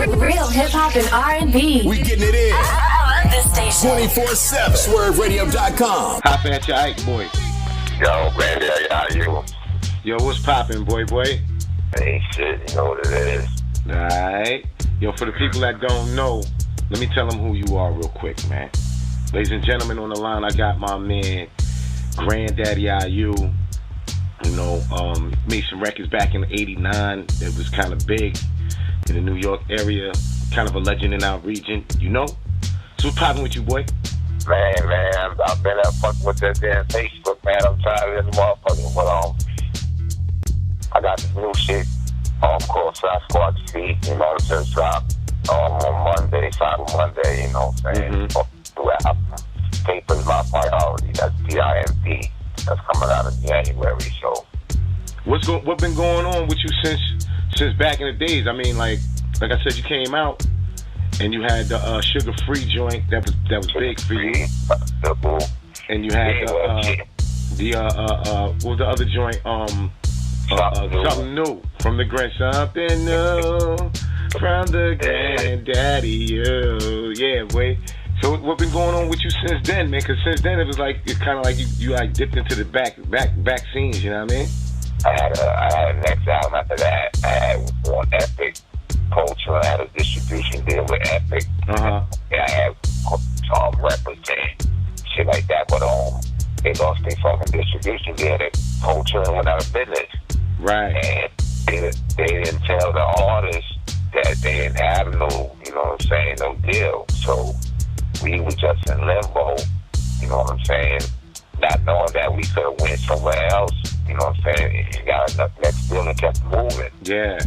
Real hip-hop and R&B. We getting it in. I love this station. 24/7. SwurvRadio.com. HoffaAtchaIKEBoy. Yo, Grand Daddy I.U. Yo, what's poppin', boy? Ain't shit, you know what it is. Alright. Yo, for the people that don't know, let me tell them who you are real quick, man. Ladies and gentlemen, on the line, I got my man, Grand Daddy I.U. You know, made some records back in '89. It was kind of big in the New York area. Kind of a legend in our region, you know? So what's poppin' with you, boy? Man, I've been up fucking with that damn Facebook, man. I'm tired of this motherfucker. But, I got this new shit, called Sasquatch Feet, you know, just dropped, on Monday, Cyber Monday, you know what I'm saying? Paper's my priority. That's PIMP. That's coming out in January, so. What been going on with you since back in the days? I mean, like I said, you came out and you had the sugar-free joint that was big for you, and you had what was the other joint? Something new from the Grand, something new from the Grand Daddy I.U. Yeah, boy. So what been going on with you since then, man? Because since then it's kind of like you like dipped into the back scenes. You know what I mean? I had a next album after that. I had on Epic. Cold Chillin had a distribution deal with Epic. Uh-huh. Yeah, I had Represent, shit like that. But they lost their fucking distribution deal. Cold Chillin went out of business. Right. And they didn't tell the artists that they didn't have no, you know what I'm saying, no deal. So we were just in limbo, you know what I'm saying, not knowing that we could have went somewhere else, you know what I'm saying. You got enough next deal and kept moving. Yeah.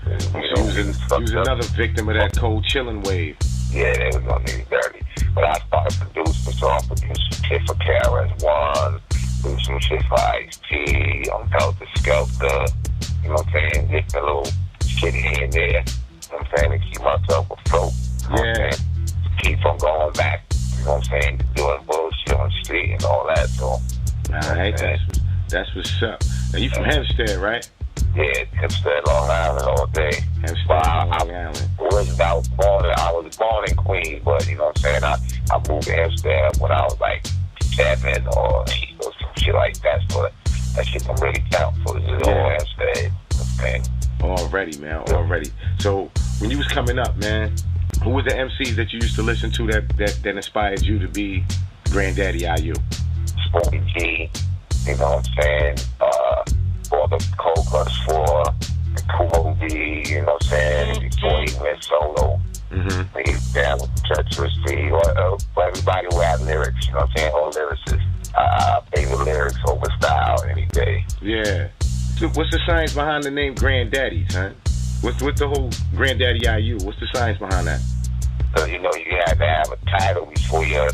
He was another victim of that Cold Chillin wave. Yeah, they was gonna need dirty. But I started producing, so I produced some shit for KRS-One, produced some shit for Ice-T, Helter Skelter, you know what I'm saying, get a little shit here and there, you know what I'm saying, to keep myself afloat. You know what I'm saying? Keep from going back, you know what I'm saying, doing bullshit on the street and all that, so. Alright, that's what's up. Now you from Hempstead, right? Yeah, Hempstead, Long Island all day. Hempstead, Long Island. I was born in Queens, but you know what I'm saying, I moved to Hempstead when I was like 7 or 8 or some shit like that, so that shit don't really count for this all Hempstead. Okay. Already, man, already. So when you was coming up, man, who was the MCs that you used to listen to that inspired you to be Grand Daddy I.U? Sporty G, you know what I'm saying, or the Cold Cuts 4, the Cool D, you know what I'm saying, before he went solo. Mm-hmm. He's down with the treacherous D, or everybody who had lyrics, you know what I'm saying, all lyricists. I favor lyrics over style any day. Yeah. So what's the science behind the name Grand Daddy, son? What's the whole Grand Daddy I.U? What's the science behind that? So, you know, you had to have a title before your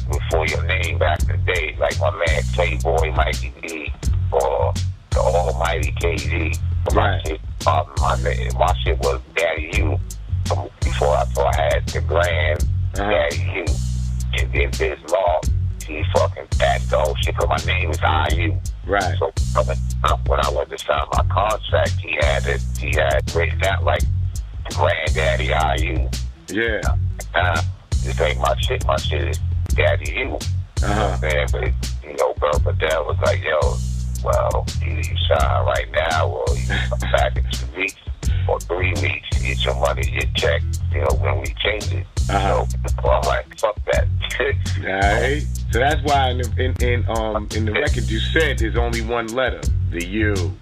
name back in the day, like my man K-Boy, Mikey D, or the Almighty KG. Right. My shit was Daddy I.U. Before I had the Grand Daddy I.U. And then Biz Law, he fucking passed the whole shit, because my name is I.U. Right. So when I went to sign my contract, he had written out like Grand Daddy I.U. Yeah. This ain't my shit. My shit is Daddy I.U. You know what I'm saying? But, you know, Bert was like, yo, well, either you sign right now or you come back in 2 weeks or 3 weeks to get your money, your check, you know, when we change it. So I'm like, fuck that. Alright. So that's why in the record you said there's only one letter, the U.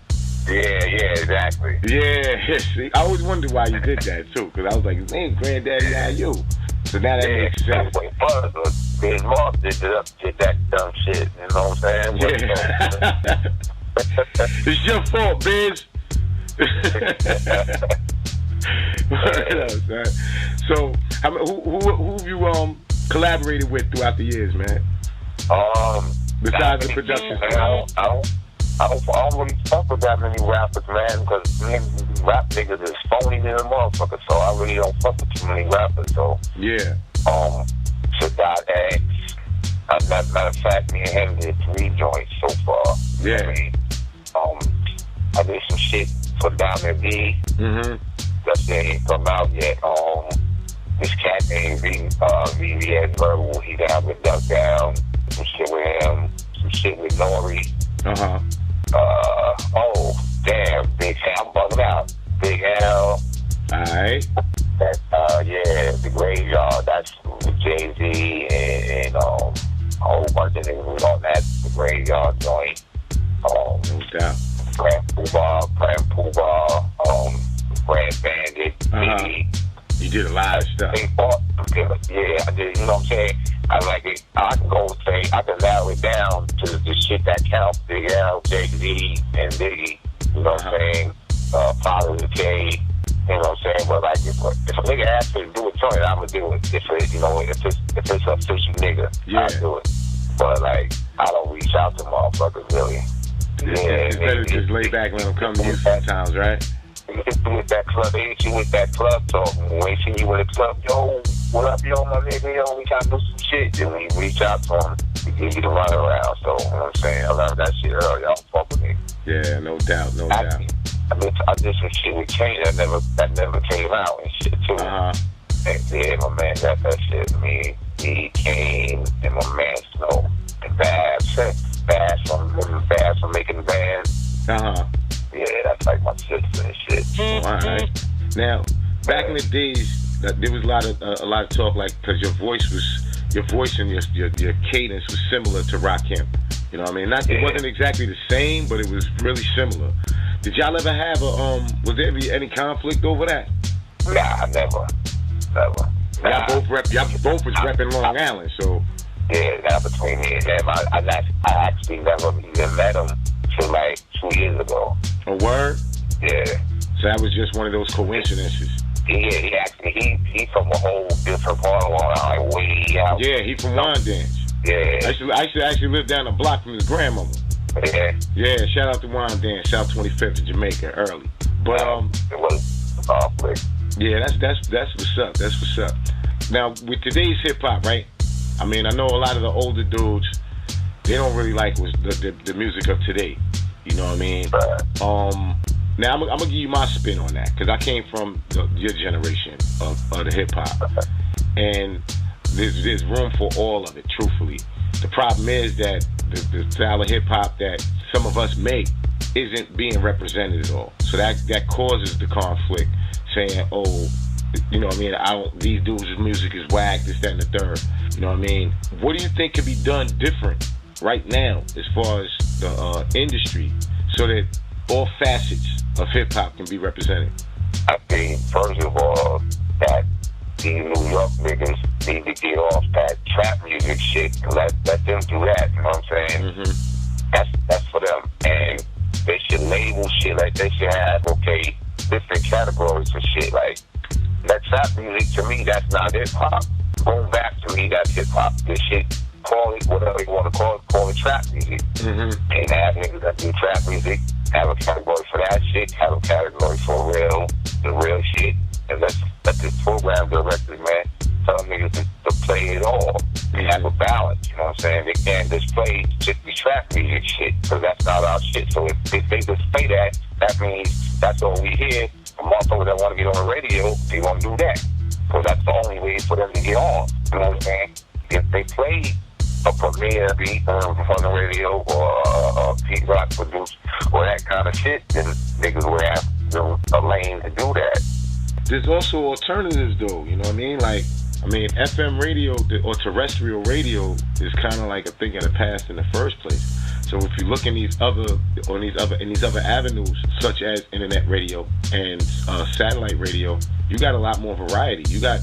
Yeah, exactly. Yeah, see, I always wondered why you did that too, because I was like, his name's Grand Daddy I.U. So now that makes sense. Big Moss did that dumb shit, you know what I'm saying? Yeah. It's your fault, Biz. So, who have you collaborated with throughout the years, man? Besides the production, I don't really fuck with that many rappers, man, because rap niggas is phony than a motherfucker, so I really don't fuck with too many rappers, so. Yeah. Sadat X. Matter of fact, me and him did 3 joints so far. Yeah. I mean, I did some shit for Down there B. Mm-hmm. That shit ain't come out yet. this cat named VVS Verbal, he down with Duck Down, some shit with him, some shit with Nori. Oh, damn, Big L, I'm bugging out. Big L. Alright. Yeah, the Graveyard, that's with Jay-Z and a whole bunch of niggas was on that, the Graveyard joint. No doubt. Grand Poobah, Grand Bandit, You did a lot of stuff. Yeah, I did, you know what I'm saying? I like it. I can go say, I can narrow it down to the shit that counts. Big L, Jay-Z, and Biggie, you know what I'm saying? Father of the K, you know what I'm saying? But like, if a nigga asks me to do a joint, I'm gonna do it. If it's a fishy nigga, I'll do it. But like, I don't reach out to motherfuckers really. It's better to just lay back and let them come to you sometimes, right? You hit you with that club, they hit you with that club talk. When they see you with a club, yo, what up, yo, my nigga, yo, we trying to do some shit. Then when you reach out to them, we give you the runaround. So, you know what I'm saying? I learned that shit early. I don't fuck with me. Yeah, no doubt, no doubt. I did some shit with Kane that never came out and shit, too. And yeah, my man, that shit, me, Kane, and my man Snow, and Bass from making the band. Yeah, that's like my sister and shit. All right. Now, back in the days, there was a lot of talk, like, because your voice and your cadence was similar to Rakim. You know what I mean? It wasn't exactly the same, but it was really similar. Did y'all ever have was there any conflict over that? Nah, never. Y'all both was repping Long Island, so. Yeah, not between me and them. I actually never even met him till like 2 years ago. A word? Yeah. So that was just one of those coincidences. Yeah, he from a whole different part of Long Island, way out. Yeah, he from Wyandanch. Yeah. I used to actually live down the block from his grandmother. Yeah. Yeah, shout out to Wyandanch, South 25th in Jamaica, early. But it was a conflict. Yeah, that's what's up. That's what's up. Now with today's hip hop, right? I mean, I know a lot of the older dudes, they don't really like the music of today. You know what I mean? Now I'm gonna give you my spin on that because I came from your generation of the hip hop, and there's room for all of it. Truthfully, the problem is that the style of hip hop that some of us make isn't being represented at all. So that causes the conflict, saying, oh, you know what I mean, these dudes' music is whack, this, that, and the third. You know what I mean? What do you think could be done different right now as far as the industry so that all facets of hip-hop can be represented? I think, first of all, that these New York niggas need to get off that trap music shit and let them do that, you know what I'm saying? Mm-hmm. That's for them. And they should label shit like they should have, okay, different categories for shit. Like, that trap music, to me, that's not hip-hop. Going back, to me, that's hip-hop. This shit, call it whatever you want to call it trap music. Mm-hmm. And have niggas that do trap music, have a category for that shit, have a category for the real shit. And let this program directors, man, tell niggas to play it all. They have a balance, you know what I'm saying? They can't just play just the trap music shit, because that's not our shit. So if they just play that, that means that's all we hear. A motherfucker that want to get on the radio, they want to do that. Because that's the only way for them to get on. You know what I'm saying? If they play a premiere beat on the radio or a Pete Rock produced or that kind of shit, then niggas would have a lane to do that. There's also alternatives, though. You know what I mean? Like, FM radio or terrestrial radio is kind of like a thing of the past in the first place. So if you look in these other avenues, such as internet radio and satellite radio, you got a lot more variety. You got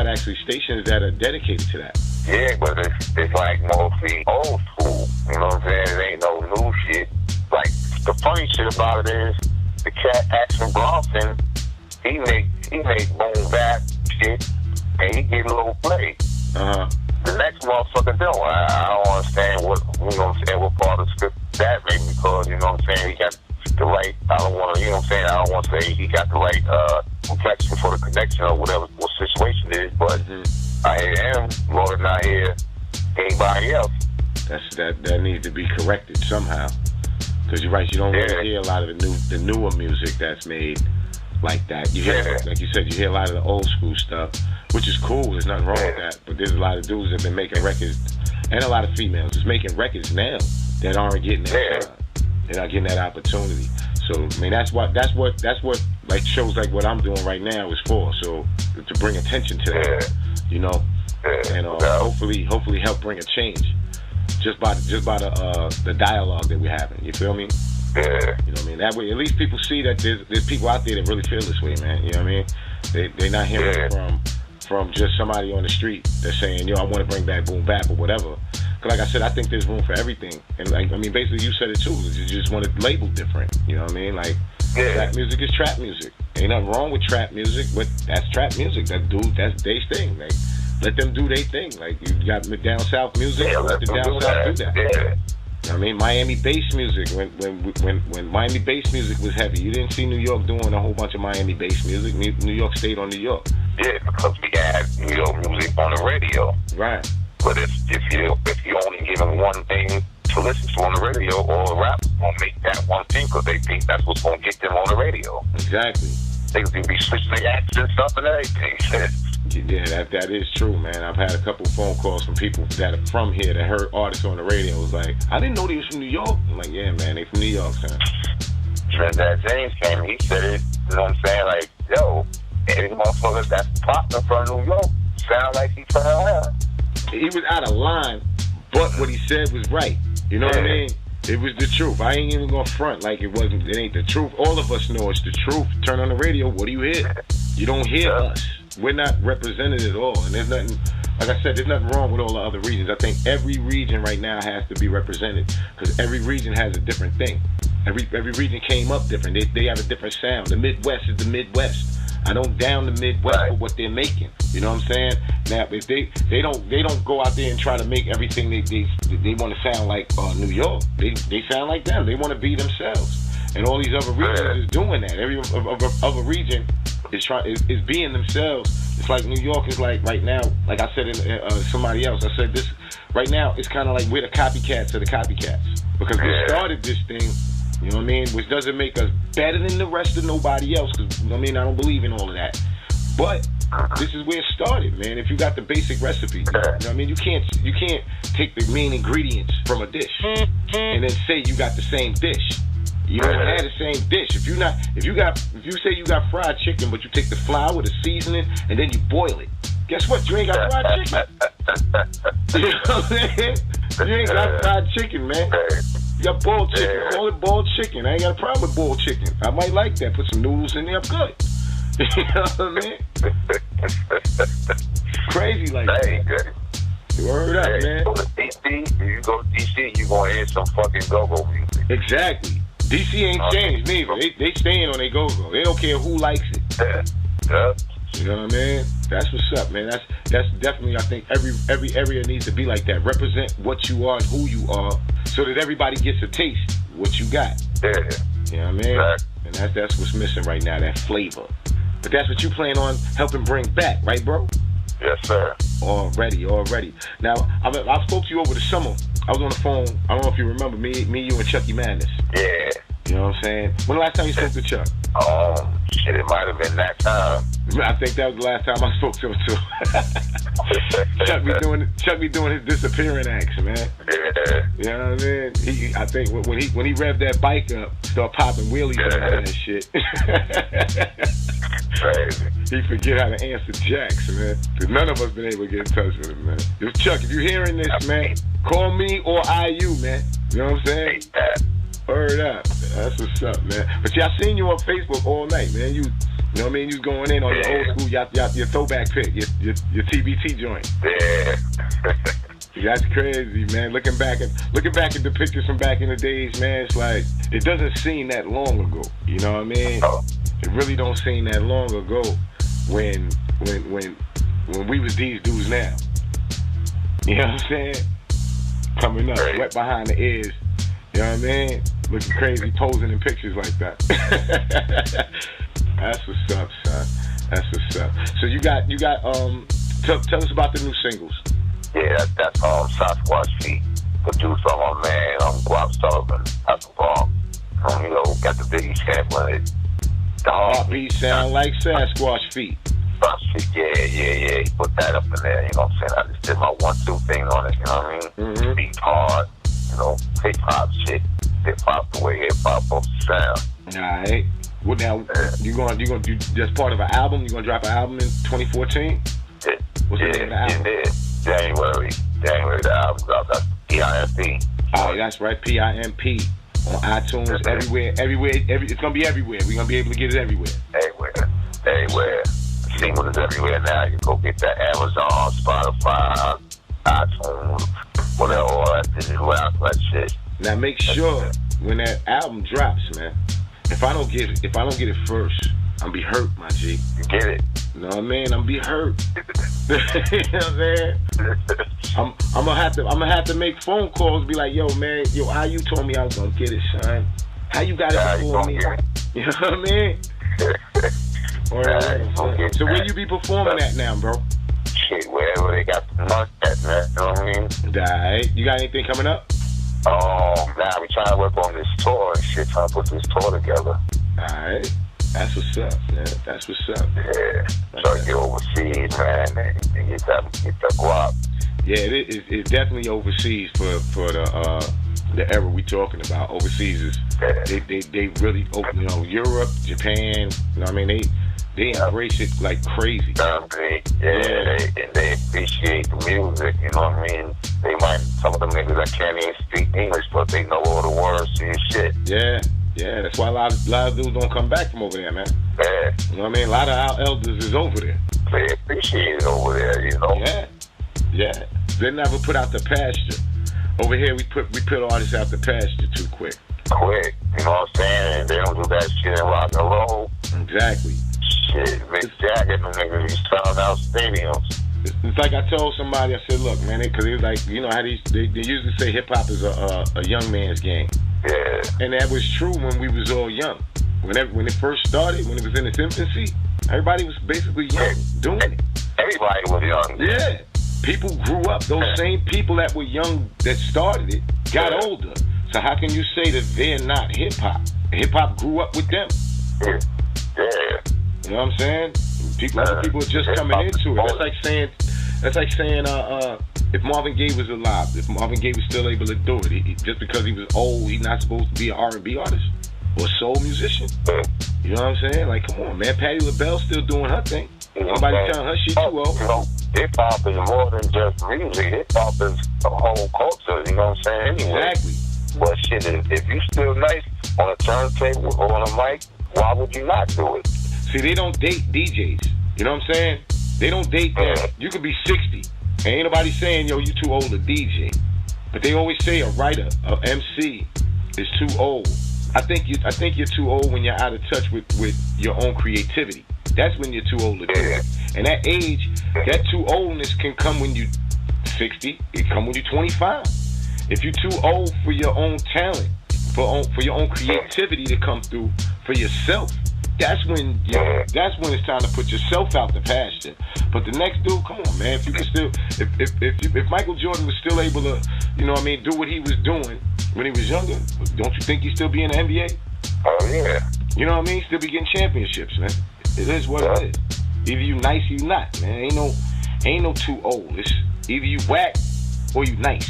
actually stations that are dedicated to that. Yeah, but it's like mostly old school. You know what I'm saying? It ain't no new shit. Like, the funny shit about it is the cat Action Bronson, he make boom bap shit and he get a little play. The next motherfucker don't. I don't understand what part of the script that made, because, you know what I'm saying, he got the right, I don't want to say he got the right complexion for the connection or whatever what situation it is, but I hear him more than I hear anybody else. That needs to be corrected somehow, because you're right, you don't really hear a lot of the newer music that's made like that. You hear, like you said, you hear a lot of the old school stuff, which is cool. There's nothing wrong with that. But there's a lot of dudes that have been making records, and a lot of females just making records now that aren't getting that time. They're not getting that opportunity. So I mean, that's what like shows like what I'm doing right now is for. So to bring attention to that, you know, and hopefully help bring a change just by the dialogue that we're having. You feel me? You know what I mean? That way, at least people see that there's people out there that really feel this way, man. You know what I mean? They're not hearing from just somebody on the street that's saying, yo, I want to bring back boom bap or whatever. Because like I said, I think there's room for everything. And like, I mean, basically you said it too. You just want to label different. You know what I mean? Like, trap music is trap music. Ain't nothing wrong with trap music, but that's trap music. That's their thing. Like, let them do their thing. Like, you got down south music, let the down south do that. You know what I mean? Miami bass music, when Miami bass music was heavy, you didn't see New York doing a whole bunch of Miami bass music. New York stayed on New York. Yeah, because we got New York music on the radio. Right. But if you only give them one thing to listen to on the radio, all the rappers gonna make that one thing because they think that's what's gonna get them on the radio. Exactly. They could be switching their accents up and everything. Yeah, that is true, man. I've had a couple phone calls from people that are from here that heard artists on the radio. It was like, I didn't know they was from New York. I'm like, yeah, man, they from New York, son. Trinidad James came, he said it, you know what I'm saying? Like, yo, any motherfucker that's popping from New York sound like he's from Atlanta. He was out of line, but what he said was right. You know what I mean? It was the truth. I ain't even gonna front like it ain't the truth. All of us know it's the truth. Turn on the radio, what do you hear? You don't hear us. We're not represented at all. And there's nothing, like I said, there's nothing wrong with all the other regions. I think every region right now has to be represented because every region has a different thing. Every region came up different. They have a different sound. The Midwest is the Midwest. I don't down the Midwest for what they're making. You know what I'm saying? Now, if they don't go out there and try to make everything they want to sound like New York. They sound like them. They want to be themselves. And all these other regions is doing that. Every other region is being themselves. It's like New York is like right now. Like I said in somebody else, I said this right now. It's kind of like we're the copycats of the copycats because we started this thing. You know what I mean? Which doesn't make us better than the rest of nobody else. Because I mean, I don't believe in all of that. But this is where it started, man. If you got the basic recipe, you know what I mean? You can't take the main ingredients from a dish and then say you got the same dish. You don't have the same dish. If you say you got fried chicken, but you take the flour, the seasoning, and then you boil it. Guess what? You ain't got fried chicken. You know what I'm saying? You ain't got fried chicken, man. You got boiled chicken. Call it boiled chicken. I ain't got a problem with boiled chicken. I might like that. Put some noodles in there. I'm good. You know what I mean? Crazy like that. Ain't good. Word up, man. You go to DC, you gonna hear some fucking go-go music. Exactly. DC ain't changed neither. They staying on their go-go. They don't care who likes it. You know what I mean? That's what's up, man. That's definitely, I think every area needs to be like that. Represent what you are and who you are, so that everybody gets a taste of what you got. You know what I mean? And that's what's missing right now, that flavor. But that's what you plan on helping bring back, right, bro? Yes, sir. Already. Now, I spoke to you over the summer. I was on the phone. I don't know if you remember me, you, and Chucky Madness. Yeah. You know what I'm saying? When the last time you spoke to Chuck? Shit, it might have been that time. I think that was the last time I spoke to him, too. Chuck be doing his disappearing acts, man. You know what I mean? I think when he revved that bike up, start popping wheelies and that shit. Crazy. He forget how to answer jacks, man. Because none of us been able to get in touch with him, man. Yo, Chuck, if you're hearing this, man, call me or IU, man. You know what I'm saying? Word up. That's what's up, man. But yeah, I seen you on Facebook all night, man. You know what I mean? You was going in on your old school, your throwback pick, your TBT joint. Yeah. That's crazy, man. Looking back at the pictures from back in the days, man, it's like it doesn't seem that long ago. You know what I mean? It really don't seem that long ago when we was these dudes now. You know what I'm saying? Coming up, wet behind the ears. You know what I mean? Looking crazy, posing in pictures like that. That's what's up, son. That's what's up. So you got tell us about the new singles. Yeah, that's Sasquatch Feet, produced by my man Guap Sullivan. That's the bomb. You know, got the Biggie sample in it. Heartbeat sound like Sasquatch feet. Yeah. He put that up in there, you know what I'm saying? I just did my 1-2 thing on it, you know what I mean? Mm-hmm. Beat hard, you know, hip-hop shit. Hip-hop the way hip-hop supposed to sound. Alright. Well, now, you gonna do just part of an album? You gonna drop an album in 2014? What's the name of the album? January the album dropped. That's PIMP. Oh, that's right, PIMP. On iTunes, everywhere. It's gonna be everywhere. We're gonna be able to get it everywhere. Everywhere. Single is everywhere now. You go get that Amazon, Spotify, iTunes, whatever, all that digital that shit. Now make sure when that album drops, man. If I don't get it first, I'm be hurt, my G. You get it? You know what I mean? I'm be hurt. You know what I'm saying? I'm gonna have to make phone calls. Be like, yo, man, IU told me I was gonna get it, son. How you got it before me? You know what I mean? So where you be performing at now, bro? Shit, wherever they got the money at, man. You know what I mean? Alright. You got anything coming up? Now we trying to work on this tour and shit, trying to put this tour together. Alright. That's what's up, man. That's what's up. Yeah. So I get overseas, man, and get that guap. Yeah, it's definitely overseas for the era we talking about. Overseas is they really open, you know, Europe, Japan, you know what I mean? They embrace it like crazy. They appreciate the music, you know what I mean? They might, some of them niggas that can't even speak English, but they know all the words to your shit. Yeah, that's why a lot of dudes don't come back from over there, man. Yeah. You know what I mean? A lot of our elders is over there. They appreciate it over there, you know? Yeah. They never put out the pasture. Over here, we put artists out the pasture too quick. You know what I'm saying? And they don't do that shit in rock and roll. Exactly. Shit, Mick Jagger, them niggas, he's selling out stadiums. It's like I told somebody, I said, look, man, because it was like, you know how they usually say hip-hop is a young man's game. Yeah. And that was true when we was all young. When it first started, when it was in its infancy, everybody was basically young, doing it. Everybody was young. Yeah. People grew up. Those same people that were young that started it got older. So how can you say that they're not hip-hop? Hip-hop grew up with them. Yeah. You know what I'm saying? People are just coming into it. That's like saying if Marvin Gaye was alive, if Marvin Gaye was still able to do it, just because he was old, he's not supposed to be an R&B artist or a soul musician. You know what I'm saying? Like, come on, man. Patti LaBelle's still doing her thing. Nobody's telling her she's too old. You know, hip-hop is more than just music. Hip-hop is a whole culture, you know what I'm saying? Anyway. Exactly. But shit, if you still nice on a turntable or on a mic, why would you not do it? See, they don't date DJs. You know what I'm saying? They don't date them. You could be 60. And ain't nobody saying, yo, you too old to DJ. But they always say a writer, a MC, is too old. I think you're too old when you're out of touch with your own creativity. That's when you're too old to do it. And that age, that too oldness can come when you're 60. It come when you're 25. If you're too old for your own talent, for your own creativity to come through for yourself, that's when it's time to put yourself out the pasture. But the next dude, come on, man. If you can still, if Michael Jordan was still able to, you know what I mean, do what he was doing when he was younger, don't you think he'd still be in the NBA? Oh yeah. You know what I mean? Still be getting championships, man. It is what it is. Either you nice or you not, man. Ain't no too old. It's either you whack or you nice.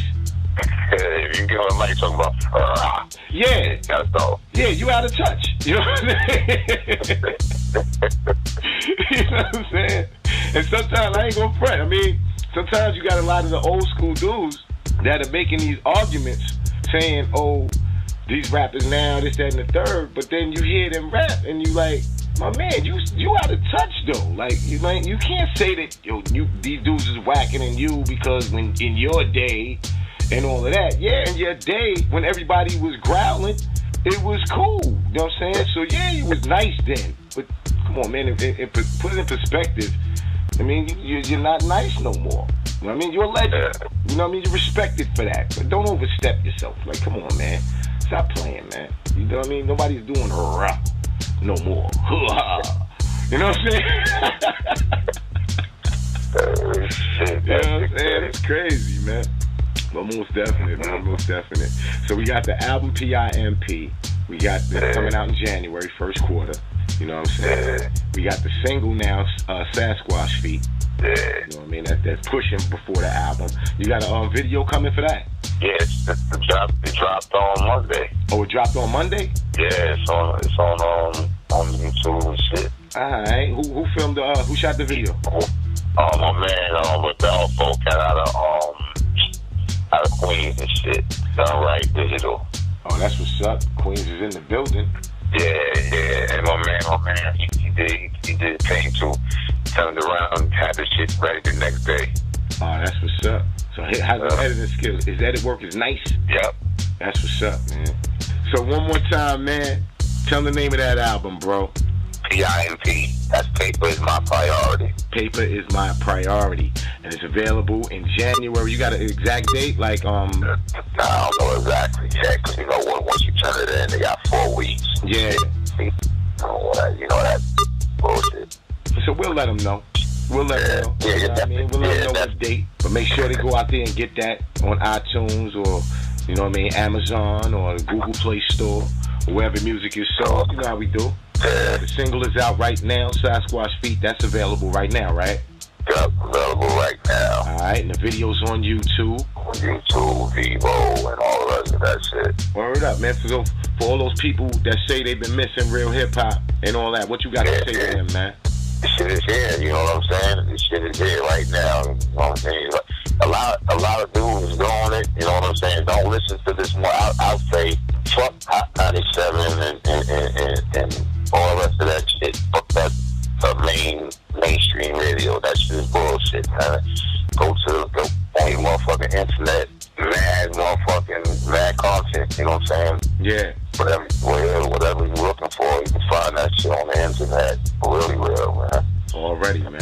You get what I'm talking about. Yeah. That's all. Yeah, you out of touch. You know what I'm saying? You know what I'm saying? And sometimes I ain't gonna front. I mean, sometimes you got a lot of the old school dudes that are making these arguments saying, oh, these rappers now, this, that, and the third, but then you hear them rap and you like, my man, you out of touch though. Like you can't say that these dudes is whacking in you because when in your day and all of that. Yeah, in your day when everybody was growling, it was cool. You know what I'm saying? So yeah, you was nice then. But come on, man, put it in perspective. I mean, you're not nice no more. You know what I mean? You're a legend. You know what I mean? You're respected for that. But don't overstep yourself. Like, come on, man. Stop playing, man. You know what I mean? Nobody's doing rah no more. You know what I'm saying? You know what I'm saying? It's crazy, man. But most definite, man. Most definite. So we got the album PIMP. We got this coming out in January, first quarter. You know what I'm saying? Yeah. We got the single now, Sasquatch Feet. Yeah. You know what I mean? That's pushing before the album. You got a video coming for that? Yeah, it dropped on Monday. Oh, it dropped on Monday? Yeah, it's on YouTube and shit. Alright. Who filmed who shot the video? My man, Rodolfo got out of Queens and shit. Done right digital. Oh, that's what's up. Queens is in the building. Yeah. And my man, he did came to, turned around and had the shit ready the next day. Oh, that's what's up. So how's the editing skill? His edit work is nice? Yep. That's what's up, man. So one more time, man. Tell the name of that album, bro. PIMP. That's Paper Is My Priority. Paper Is My Priority. And it's available in January. You got an exact date? Like, Nah, I don't know exactly yet, because, once you turn it in, they got 4 weeks. Yeah. That bullshit. So we'll let them know. We'll let them know. Yeah, you know what I mean? We'll let them know what date. But make sure they go out there and get that on iTunes or, you know what I mean, Amazon or the Google Play Store or wherever music is sold. You know how we do. The single is out right now, Sasquatch Feet. That's available right now, right? Yep, available right now. All right, and the video's on YouTube. On YouTube, Vivo, and all the rest of that shit. Word up, man. For all those people that say they've been missing real hip-hop and all that, what you got to say to them, man? This shit is here, you know what I'm saying? This shit is here right now, you know what I'm saying? A lot of dudes go on it, you know what I'm saying? Don't listen to this more. I'll say, fuck Hot 97 and all the rest of that shit. Fuck that mainstream radio. That shit is bullshit, man. Go on your motherfucking internet, mad content, you know what I'm saying? Yeah. Whatever you're looking for, you can find that shit on the internet. Really real, man. Already, man.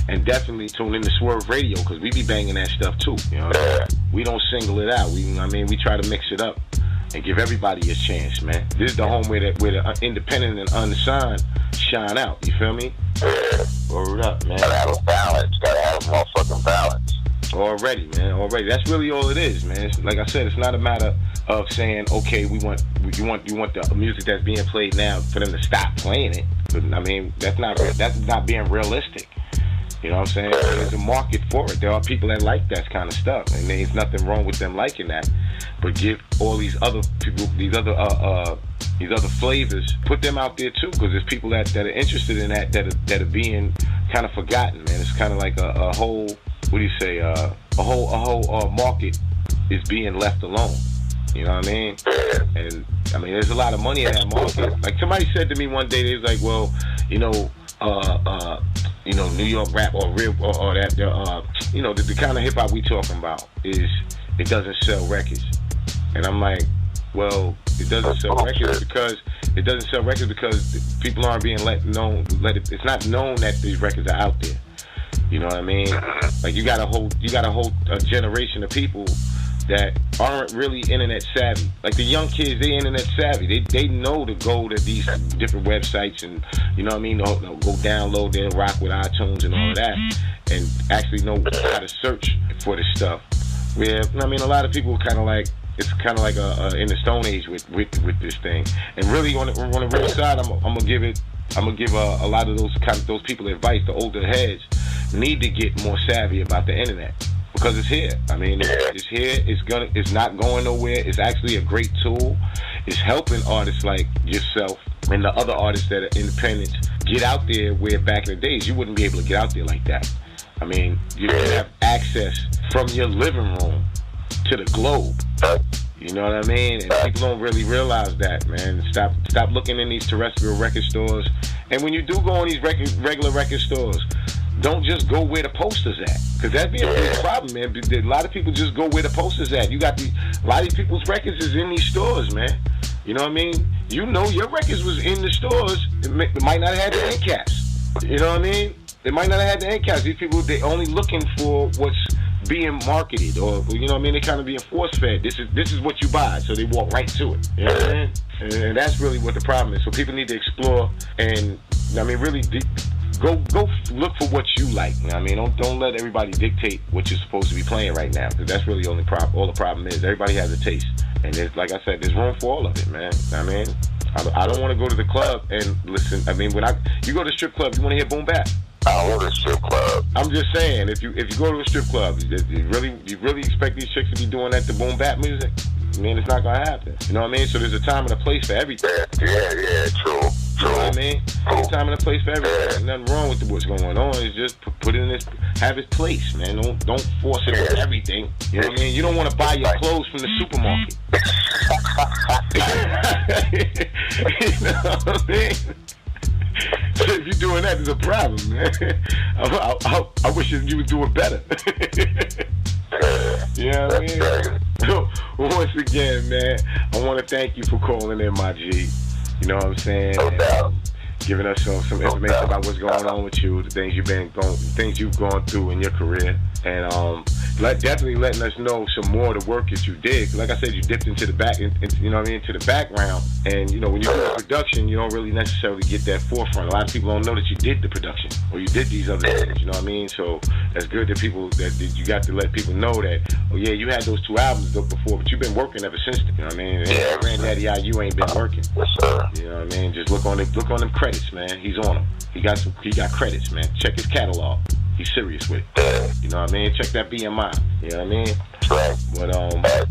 And definitely tune in to Swurv Radio, because we be banging that stuff too, you know? Yeah. We don't single it out. We try to mix it up and give everybody a chance, man. This is the home where the independent and unsigned shine out, you feel me? Yeah. Word up, man. Gotta have a balance. Gotta have a motherfucking balance. Already, man. That's really all it is, man. Like I said, it's not a matter of saying, okay, you want the music that's being played now for them to stop playing it. But, that's not being realistic. You know what I'm saying? There's a market for it. There are people that like that kind of stuff, and there's nothing wrong with them liking that. But give all these other people, these other flavors, put them out there too, because there's people that are interested in that are being kind of forgotten, man. It's kind of like a whole, what do you say? A whole market is being left alone. You know what I mean? And there's a lot of money in that market. Like somebody said to me one day, they was like, well, New York rap or real or that, the kind of hip hop we talking about is it doesn't sell records. And I'm like, well, it doesn't sell records because people aren't being it's not known that these records are out there. You know what I mean? Like you got a whole generation of people that aren't really internet savvy. Like the young kids, they internet savvy. They know to go to these different websites and, you know what I mean, they'll go download their rock with iTunes and all of that and actually know how to search for this stuff. Where, a lot of people kind of like, it's kind of like in the Stone Age with this thing. And really on the real side, I'm gonna give a lot of those people advice. The older heads need to get more savvy about the internet. Because it's here. It's here. It's not going nowhere. It's actually a great tool. It's helping artists like yourself and the other artists that are independent get out there where back in the days you wouldn't be able to get out there like that. You can have access from your living room to the globe. You know what I mean? And people don't really realize that, man. Stop looking in these terrestrial record stores. And when you do go in these regular record stores, don't just go where the posters at, because that'd be a big problem, man. A lot of people just go where the posters at. A lot of these people's records is in these stores, man. You know what I mean? Your records was in the stores. It might not have had the end caps. You know what I mean? They might not have had the end caps. These people, they only looking for what's being marketed, or you know what I mean? They kind of being force fed. This is what you buy, so they walk right to it. You know what I mean? And that's really what the problem is. So people need to explore and really. Go look for what you like. You know what I mean? Don't let everybody dictate what you're supposed to be playing right now, because that's really all the problem is. Everybody has a taste, and like I said, there's room for all of it, man. You know what I mean, I don't want to go to the club and listen. I mean, you go to the strip club, you want to hear boom bap. I want a strip club. I'm just saying, if you go to a strip club, you really expect these chicks to be doing that to boom bap music? I mean, it's not gonna happen. You know what I mean? So there's a time and a place for everything. Yeah, true. You know what I mean? There's a time and a place for everything. There's nothing wrong with what's going on. It's just put it in this, have its place, man. Don't force it with everything. You know what I mean? You don't want to buy your clothes from the supermarket. You know what I mean? So if you're doing that, there's a problem, man. I wish you would do it better. You know what I mean? Once again, man, I want to thank you for calling in, my G. You know what I'm saying? No doubt. Giving us some information about what's going on with you, the things you've gone through in your career, and definitely letting us know some more of the work that you did. Like I said, you dipped into the back, you know what I mean, into the background, and you know when you do production, you don't really necessarily get that forefront. A lot of people don't know that you did the production or you did these other things. You know what I mean? So that's good that you got to let people know that. Oh yeah, you had those 2 albums before, but you've been working ever since. You know what I mean? Yeah. Grand Daddy I.U ain't been working. Yes, sir. You know what I mean? Just look on them credits, man. He's on them. He got credits, man. Check his catalog. He's serious with it. You know what I mean? Check that BMI. You know what I mean? Right. But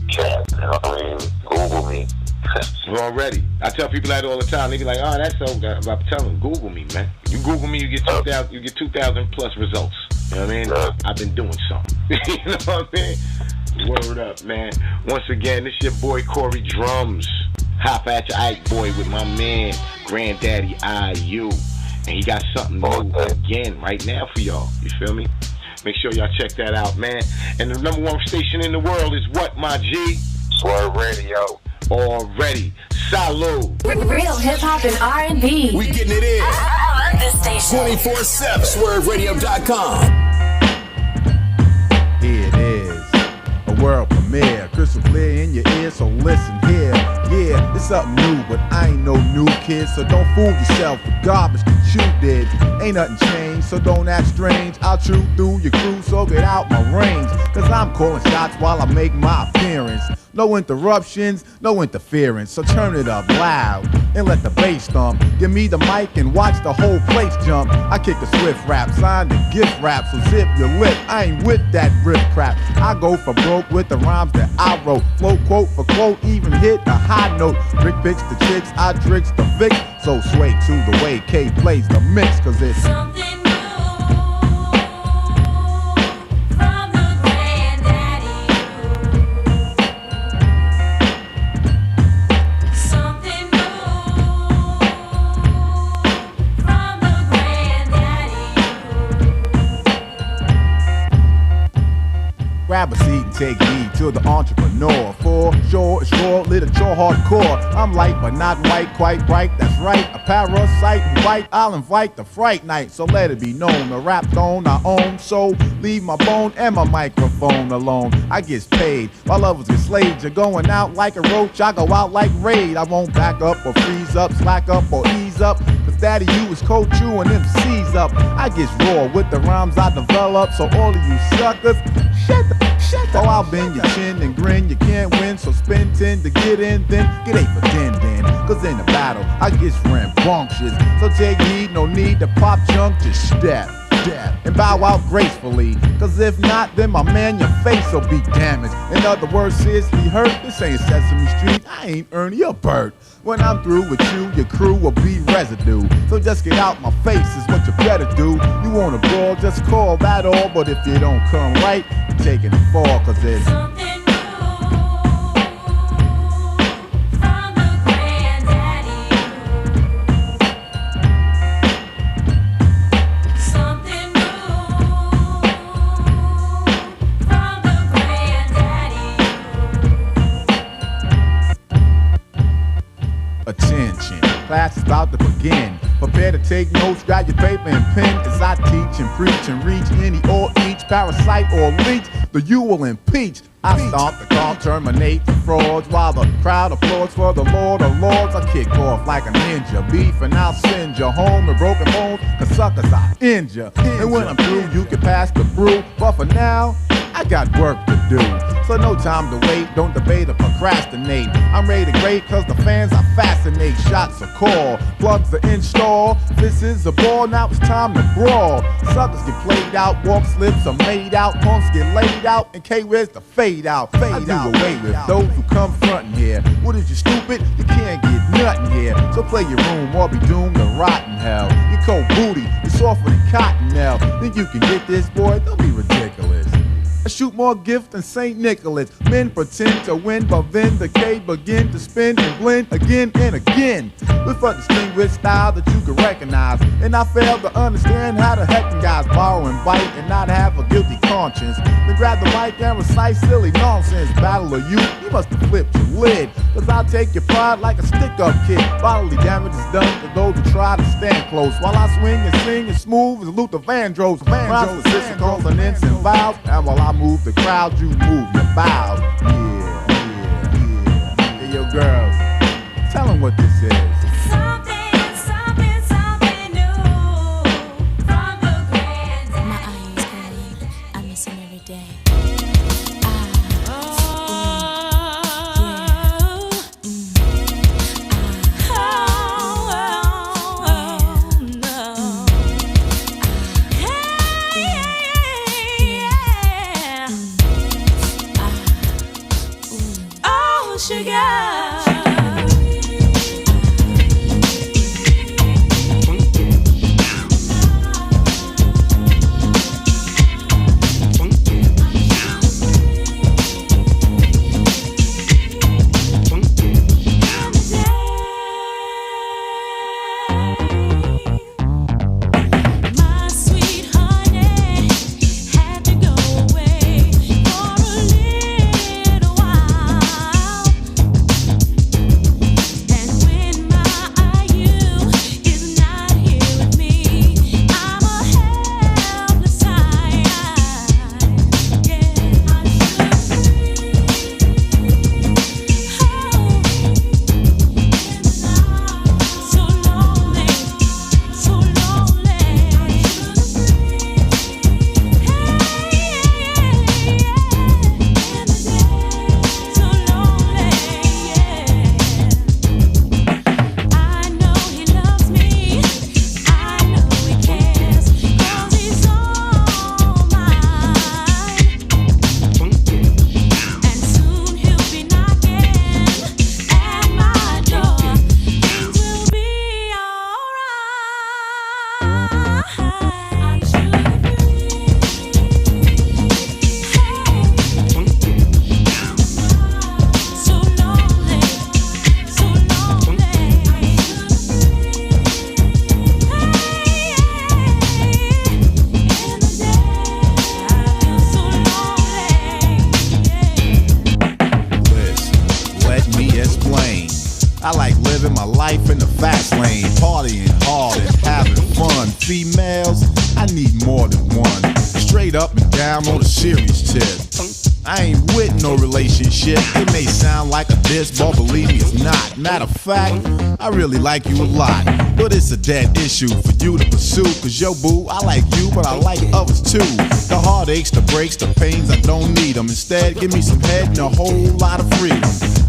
Chat. You know what I mean? Google me. Already. I tell people that all the time. They be like, "Oh, that's so." I tell them, Google me, man. You Google me, you get 2,000. You get 2,000 plus results. You know what I mean? I've been doing something. You know what I mean? Word up, man. Once again, this your boy Corey Drumz, HoffaAtchaIKEBoy, with my man Grand Daddy I.U. And he got something new again right now for y'all. You feel me? Make sure y'all check that out, man. And the #1 station in the world is what, my G? Swurv Radio. Already. Salud. Real hip hop and R&B. We getting it in. I love this station. 24/7. SwurvRadio.com. Here it is, a world premiere, crystal clear in your ear, so listen here. Yeah, it's something new, but I ain't no new kid, so don't fool yourself with garbage that you did. Ain't nothing changed, so don't act strange. I'll chew through your crew, so get out my range, cause I'm calling shots while I make my appearance. No interruptions, no interference, so turn it up loud and let the bass thump. Give me the mic and watch the whole place jump. I kick a swift rap, signed a gift rap, so zip your lip. I ain't with that riff crap. I go for broke with the rhymes that I wrote. Flow quote for quote, even hit a high note. Rick picks the chicks, I tricks the Vic. So sway to the way K plays the mix, cause it's Something new from the Grand Daddy I.U. Something new from the Grand Daddy I.U. grab a seat and take heed to the entrepreneur. For sure, it's raw, literature, hardcore. I'm light but not white, quite right, that's right. A parasite who white, I'll invite the fright night. So let it be known, the rap throne I own. So leave my bone and my microphone alone. I get paid while others get slayed. You're going out like a roach, I go out like raid. I won't back up or freeze up, slack up or ease up. Cause Daddy U is cold chewing them C's up. I get raw with the rhymes I develop. So all of you suckers, shut the oh, I'll bend your chin and grin, you can't win, so spend 10 to get in, then get 8 for 10 then. Cause in the battle, I get rambunctious. So take heed, no need to pop junk, just step, and bow out gracefully. Cause if not, then my man, your face will be damaged. In other words, seriously hurt, this ain't Sesame Street, I ain't Ernie or Bert. When I'm through with you, your crew will be residue. So just get out my face is what you better do. You want a brawl, just call that all. But if you don't come right, you're taking the fall, cause it's Something new from the Grand Daddy I.U. Something new from the Grand Daddy I.U. attention. Class is about to begin. Prepare to take notes, grab your paper and pen. As I teach and preach and reach any or each parasite or leech, the U will impeach. I stomp the calm, terminate the frauds, while the crowd applauds for the Lord of Lords. I kick off like a ninja, beef and I'll send you home with broken bones, cause suckers I injure. And when I'm through, you can pass the brew, but for now, I got work to do. So no time to wait, don't debate or procrastinate. I'm ready to grade cause the fans I fascinate. Shots are call, plugs are install. This is a ball, now it's time to brawl. Suckers get played out, walk slips are made out. Punks get laid out, and K-Red's the fade out. I do away with those who come frontin' here. What is you stupid? You can't get nothing here. So play your room or be doomed to rot in hell. You cold booty, you softer than cottonelle. Think you can get this, boy? Don't be ridiculous. I shoot more gifts than St. Nicholas. Men pretend to win, but then the K begin to spin and blend again and again. With a distinguished style that you can recognize. And I fail to understand how the heck guys borrow and bite and not have a guilty conscience. Then grab the mic and recite silly nonsense. Battle of you must have flipped your lid. Cause I'll take your pride like a stick-up kid. Bodily damage is done to those who try to stand close. While I swing and sing as smooth as Luther Vandross. Rhymes with sister consonants and vowels. And while I move the crowd, you move your bows. Yeah. Hey, yo, girls, tell them what this is. Something new from the Grand Daddy. My eyes can't leave, I miss him every day. I like living my life in the fast lane, partying hard and having fun. Females, I need more than one. Straight up and down on a serious tip. I ain't with no relationship. It may sound like a diss, but believe me, it's not. Matter of fact, I really like you a lot. But it's a dead issue for you to pursue. Cause yo boo, I like you, but I like others too. The heartaches, the breaks, the pains, I don't need them. Instead, give me some head and a whole lot of freedom.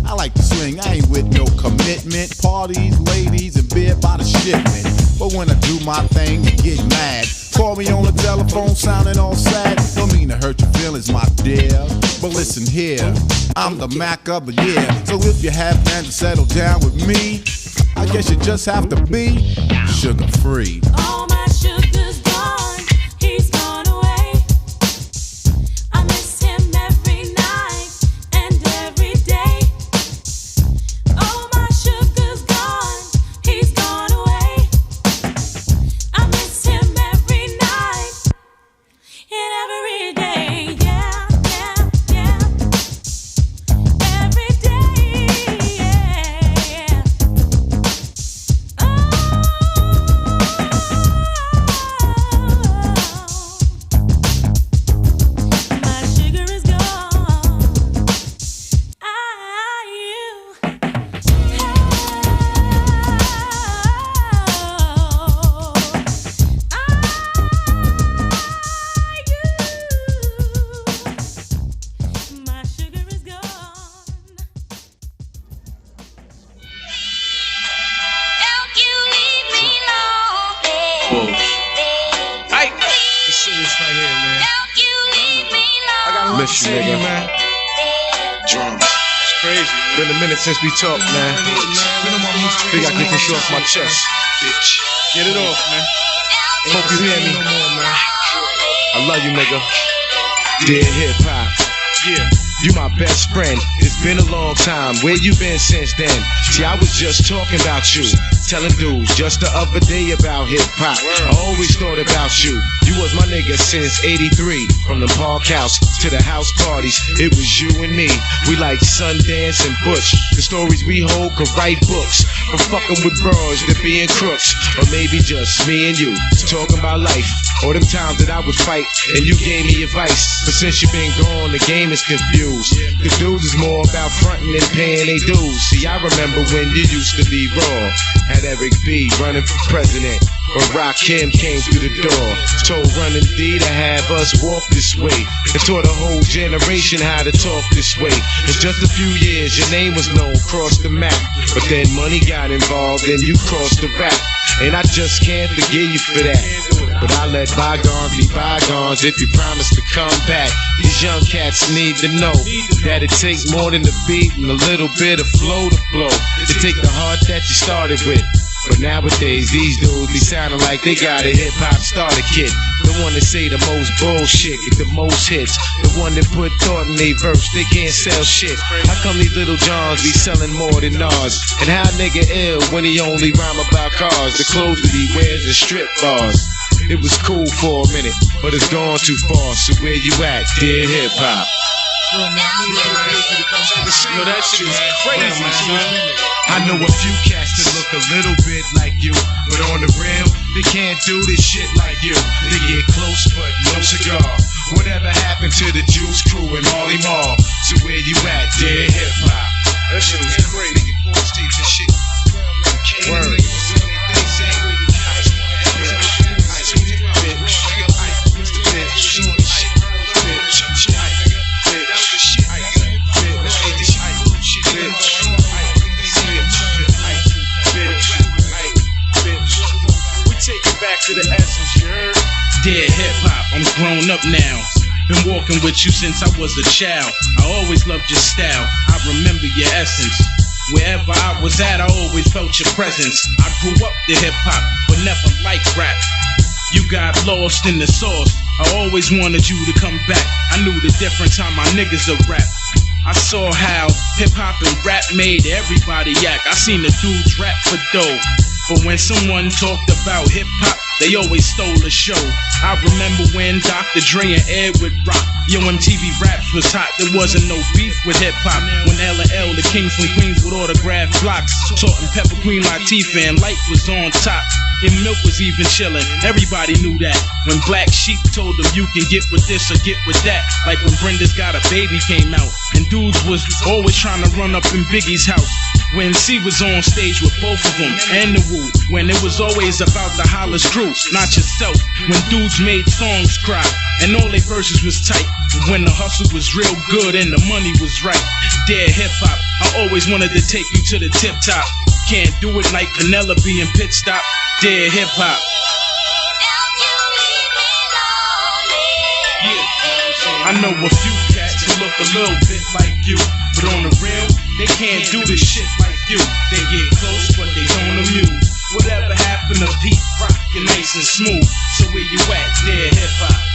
I like to swing, I ain't with no commitment. Parties, ladies, and beer by the shipment. But when I do my thing, you get mad. Call me on the telephone, sounding all sad. Don't mean to hurt your feelings, my dear. But listen here, I'm the Mac of the year. So if you have plans to settle down with me, I guess you just have to be sugar free. All my sugar's gone, he's gone away. I miss him every night and every day. All my sugar's gone, he's gone away. I miss him every night and every day. Yeah, yeah, yeah. Every day, yeah, yeah. Oh. Miss you, nigga. Man. Drumz. It's crazy. Been a minute since we talked, man. Think I get this off my chest. Get it off, man. Hope you hear me. I love you, nigga. Dear hip hop. Yeah. You my best friend, it's been a long time. Where you been since then? See, I was just talking about you, telling dudes just the other day about hip hop. I always thought about you. You was my nigga since '83. From the park house to the house parties, it was you and me. We like Sundance and Butch. The stories we hold could write books. From fucking with bros to being crooks, or maybe just me and you talking about life. Or them times that I would fight and you gave me advice. But since you been gone, the game is confused. The dudes is more about fronting and paying they dues. See, I remember when you used to be raw. Had Eric B running for president, when Rakim came through the door. Told Running D to have us walk this way, and taught a whole generation how to talk this way. In just a few years, your name was known across the map. But then money got involved and you crossed the rap. And I just can't forgive you for that. But I let bygones be bygones if you promise to come back. These young cats need to know that it takes more than a beat and a little bit of flow to flow. To take the heart that you started with. But nowadays, these dudes be sounding like they got a hip-hop starter kit. The one that say the most bullshit, get the most hits. The one that put thought in they verse, they can't sell shit. How come these little Johns be selling more than ours? And how nigga ill when he only rhyme about cars? The clothes that he wears is strip bars. It was cool for a minute, but it's gone too far. So where you at, dear hip-hop? Yo, that shit is crazy, son. I know a few cats that look a little bit like you, but on the real, they can't do this shit like you. They get close, but no cigar. Whatever happened to the Juice Crew and Marley Marl? So where you at, dear hip-hop? That shit is crazy. Word. To the essence, you heard? Dear hip-hop, I'm grown up now. Been walking with you since I was a child. I always loved your style, I remember your essence. Wherever I was at, I always felt your presence. I grew up to hip-hop, but never liked rap. You got lost in the sauce, I always wanted you to come back. I knew the difference how my niggas would rap. I saw how hip-hop and rap made everybody act. I seen the dudes rap for dough, but when someone talked about hip-hop, they always stole the show. I remember when Dr. Dre and Ed would rock. Yo, MTV raps was hot, there wasn't no beef with hip-hop. When L.I, the king from Queens would autograph blocks. Salt and Pepper, Queen Latifah, and Light was on top. And Milk was even chillin', everybody knew that. When Black Sheep told them you can get with this or get with that. Like when Brenda's Got a Baby came out, and dudes was always trying to run up in Biggie's house. When C was on stage with both of them and the Wu. When it was always about the Hollis crew, not yourself. When dudes made songs cry and all their verses was tight. When the hustle was real good and the money was right. Dear hip-hop, I always wanted to take you to the tip top. Can't do it like Penelope and Pit Stop. Dear hip-hop. Yeah, I know a few cats who look a little bit like you, but on the real, they can't do this shit like you. They get close, but they don't amuse. Whatever happened to Pete Rock and nice and smooth? So where you at, dear hip-hop?